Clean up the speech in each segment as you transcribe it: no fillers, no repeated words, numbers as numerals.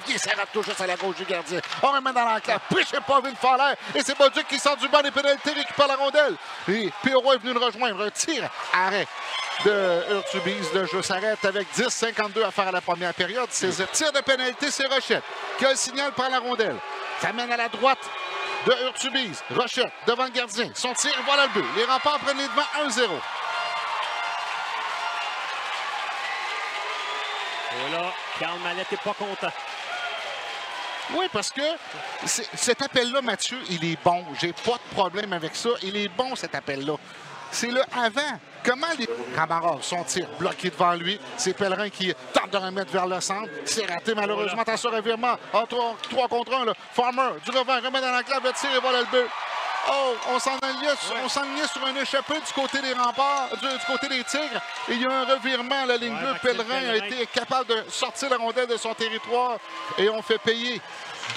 pied, ça rate tout juste à la gauche du gardien. On remet dans l'enclave, Prichepov, il fait l'air, et c'est Bolduc qui sort du banc des pénalités, récupère la rondelle. Et Perrault est venu le rejoindre, un tir, arrêt de Urtubise. Le jeu s'arrête avec 10,52 à faire à la première période. C'est tir de pénalité, c'est Rochette qui a le signal, prend la rondelle. Ça mène à la droite de Urtubise. Rochette devant le gardien. Son tir, voilà le but. Les Remparts prennent les devants 1-0. Et là, Karl Mallette n'est pas content. Oui, parce que cet appel-là, Mathieu, il est bon. J'ai pas de problème avec ça. Il est bon, cet appel-là. C'est le avant. Comment les Camarades, son tir bloqué devant lui. C'est Pellerin qui tente de remettre vers le centre. C'est raté, malheureusement. Attention, revirement. 3 contre 1. Là. Farmer, du revers, remet dans l'enclave le tir et voilà le but. Oh, on s'enlignait sur un échappé du côté des Remparts, du côté des Tigres. Et il y a un revirement à la ligne bleue. Pellerin a été capable de sortir la rondelle de son territoire. Et on fait payer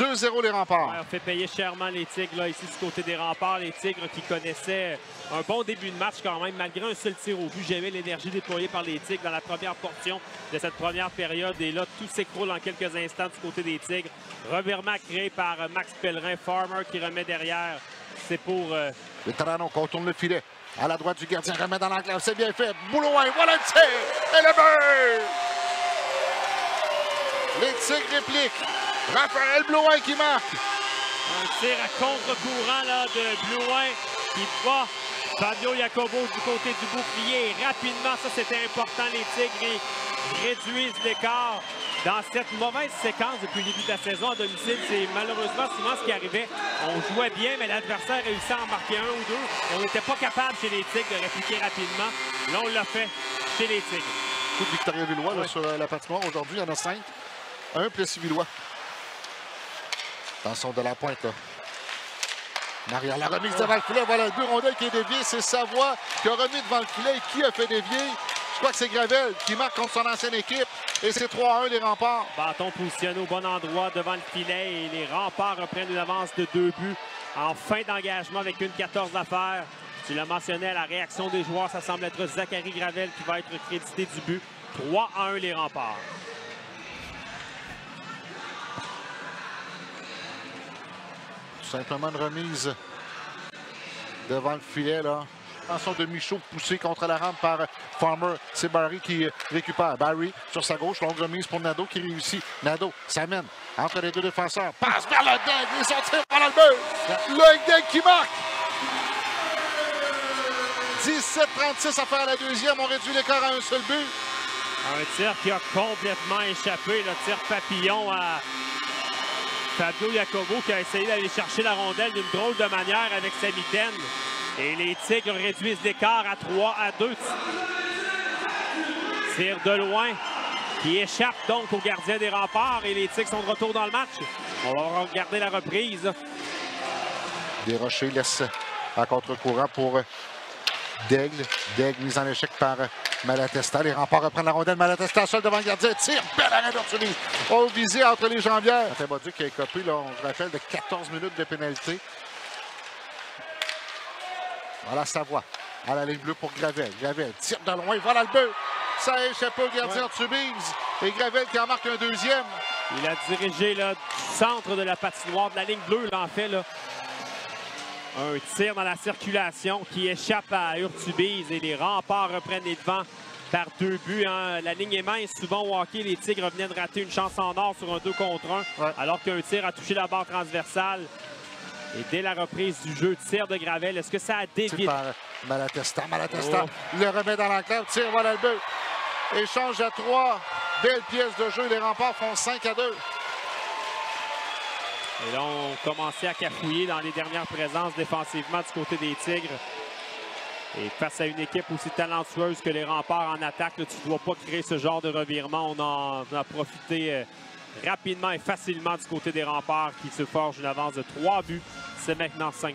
2-0 les Remparts. Ouais, on fait payer chèrement les Tigres, là, ici, du côté des Remparts. Les Tigres qui connaissaient un bon début de match quand même, malgré un seul tir au but. J'aimais l'énergie déployée par les Tigres dans la première portion de cette première période. Et là, tout s'écroule en quelques instants du côté des Tigres. Revirement créé par Max Pellerin. Farmer qui remet derrière. C'est pour... Le Taranton contourne le filet. À la droite du gardien, remet dans l'enclave. C'est bien fait. Bouloin, voilà le tir. Et le but! Les Tigres répliquent. Raphaël Blouin qui marque. Un tir à contre-courant là, de Blouin qui bat Fabio Jacobo du côté du bouclier. Et rapidement, ça c'était important. Les Tigres réduisent l'écart. Dans cette mauvaise séquence depuis le début de la saison à domicile, c'est malheureusement souvent ce qui arrivait. On jouait bien, mais l'adversaire réussit à en marquer un ou deux. Et on n'était pas capable chez les Tigres de répliquer rapidement. Là, on l'a fait chez les Tigres. Coup de Victoria Villois là, sur la patinoire aujourd'hui. Il y en a 5. Un Plessis-Villois. Attention de la pointe, là. Maria, la remise devant le filet. Voilà le but. Rondelle qui est dévié. C'est Savoie qui a remis devant le filet. Et qui a fait dévier? Je crois que c'est Gravel qui marque contre son ancienne équipe. Et c'est 3-1 les Remparts. Bâton positionné au bon endroit devant le filet. Et les Remparts reprennent une avance de 2 buts en fin d'engagement avec une 14 à faire. Tu l'as mentionné à la réaction des joueurs. Ça semble être Zachary Gravel qui va être crédité du but. 3-1 les Remparts. Tout simplement une remise devant le filet, là. Attention de Michaud poussé contre la rampe par Farmer. C'est Barry qui récupère. Barry sur sa gauche. Longue remise pour Nadeau qui réussit. Nadeau s'amène entre les deux défenseurs. Passe vers le deck. Il est sorti par le but. Le deck qui marque. 17-36 à faire à la deuxième. On réduit l'écart à un seul but. Un tir qui a complètement échappé. Le tir papillon à Fabio Jacobo qui a essayé d'aller chercher la rondelle d'une drôle de manière avec sa mitaine. Et les Tigres réduisent l'écart à 3-2. Tir de loin qui échappe donc au gardien des Remparts. Et les Tigres sont de retour dans le match. On va regarder la reprise. Desrochers laisse à contre-courant pour Daigle. Daigle mise en échec par Malatesta. Les Remparts reprennent la rondelle. Malatesta seul devant le gardien. Tire. Belle arrêt d'Urtubise. Au visé entre les jambières. Bolduc qui a écopé, là, on se rappelle, de 14 minutes de pénalité. Voilà Savoie. À la ligne bleue pour Gravel. Gravel tire de loin. Voilà le but. Ça a échappé au gardien Urtubise. Et Gravel qui en marque un deuxième. Il a dirigé là, du centre de la patinoire, de la ligne bleue, là, en fait. Là. Un tir dans la circulation qui échappe à Urtubise. Et les Remparts reprennent les devants par 2 buts. Hein. La ligne est mince. Souvent au hockey, les Tigres venaient de rater une chance en or sur un 2 contre 1. Ouais. Alors qu'un tir a touché la barre transversale. Et dès la reprise du jeu, tir de Gravel, est-ce que ça a dévié? Par Malatesta. Malatesta le remet dans l'enclave. Tire, voilà le but. Échange à 3. Belle pièce de jeu. Les Remparts font 5-2. Et là, on commençait à cafouiller dans les dernières présences défensivement du côté des Tigres. Et face à une équipe aussi talentueuse que les Remparts en attaque, là, tu ne dois pas créer ce genre de revirement. On en a profité rapidement et facilement du côté des Remparts qui se forgent une avance de 3 buts. C'est maintenant 5-2.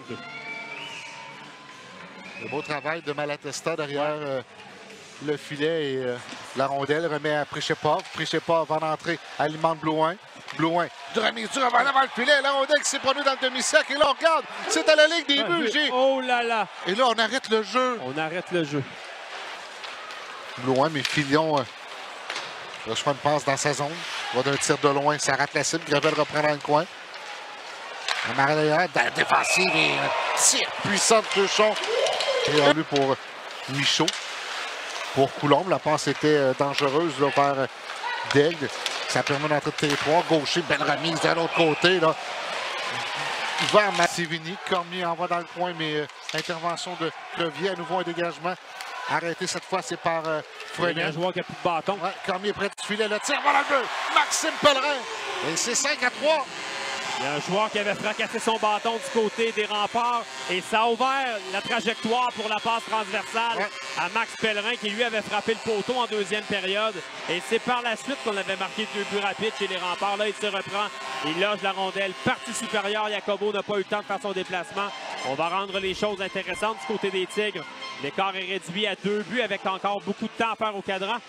Le beau travail de Malatesta derrière le filet et la rondelle remet à Prichepov. Prichepov en entrée alimente Blouin. Blouin de remise du revers devant le filet. La rondelle qui s'est produite dans le demi-cercle. Et là, on regarde, c'est à la ligne des buts. Oh là là! Et là, on arrête le jeu. On arrête le jeu. Blouin, mais Filion reçoit une passe dans sa zone. Va d'un tir de loin, ça rate la cible. Gravel reprend dans le coin. Amarella, défensive et tir puissant de Cruchon. Et en lui pour Michaud. Pour Coulombe, la passe était dangereuse là, vers Daigle. Ça permet d'entrer de territoire. Gaucher, belle remise de l'autre côté. Là. Vers Massivini. Cormier envoie dans le coin, mais intervention de Crevier. À nouveau un dégagement. Arrêté cette fois, c'est par Frenel. Un joueur qui a plus de bâton. Ouais, Cormier près du filet. Le tir, voilà le but. Maxime Pellerin. Et c'est 5-3. Il y a un joueur qui avait fracassé son bâton du côté des remparts et ça a ouvert la trajectoire pour la passe transversale à Max Pellerin qui lui avait frappé le poteau en deuxième période. Et c'est par la suite qu'on avait marqué 2 buts rapides chez les remparts. Là, il se reprend. Il loge la rondelle. Partie supérieure. Jacobo n'a pas eu le temps de faire son déplacement. On va rendre les choses intéressantes du côté des Tigres. L'écart est réduit à 2 buts avec encore beaucoup de temps à faire au cadran.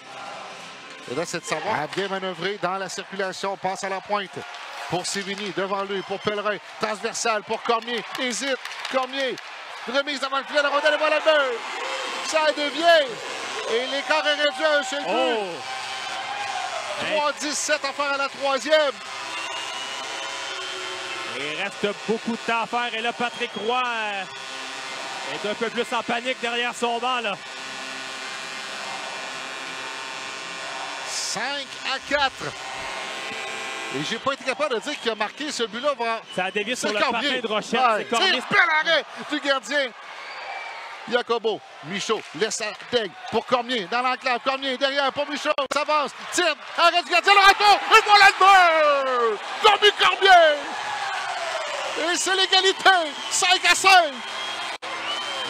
Et là, c'est de savoir. A bien manœuvré dans la circulation. On passe à la pointe. Pour Sévigny, devant lui, pour Pellerin, transversal pour Cormier, hésite, Cormier, remise devant le filet, la rondelle, et voilà le but! Ça devient, et l'écart est réduit à un seul but. 3-17 à faire à la troisième. Il reste beaucoup de temps à faire, et là, Patrick Roy est un peu plus en panique derrière son banc, là. 5-4. Et j'ai pas été capable de dire qu'il a marqué ce but-là. Ça a dévié sur le patin de Rochette. C'est Cormier. Bel arrêt du gardien. Jacobo, Michaud, laisse à Daigle pour Cormier. Dans l'enclave, Cormier derrière pour Michaud. Ça avance, tire, arrête du gardien, le retour. Et voilà le but! Cormier! Et c'est l'égalité. 5-5.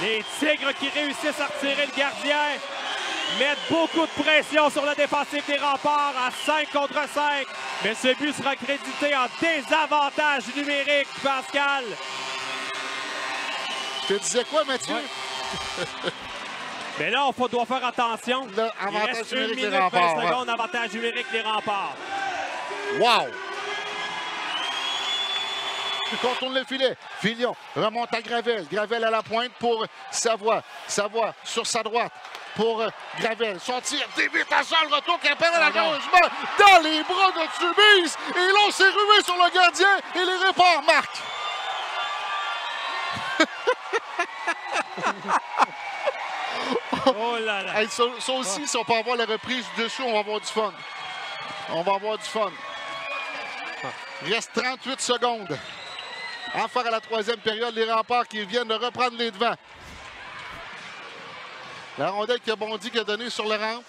Les Tigres qui réussissent à retirer le gardien mettent beaucoup de pression sur la défensive des remparts à 5 contre 5. Mais ce but sera crédité en désavantage numérique, Pascal. Je te disais quoi, Mathieu? Ouais. Mais là, on doit faire attention. Là, il reste 1 minute 20 secondes, avantage numérique les remparts. Wow! Il contourne le filet. Filion remonte à Gravel. Gravel à la pointe pour Savoie. Savoie sur sa droite pour Gravel. Son tir d'évitation, le retour qui appelle l'allongement dans les bras de Tubize. Et là, on s'est rué sur le gardien et les remparts marquent. Oh là là! Hey, ça aussi, si on peut avoir la reprise du dessus, on va avoir du fun. On va avoir du fun. Il reste 38 secondes. À faire à la troisième période, les remparts qui viennent de reprendre les devants. La rondelle qui a bondi, qui a donné sur le rampe.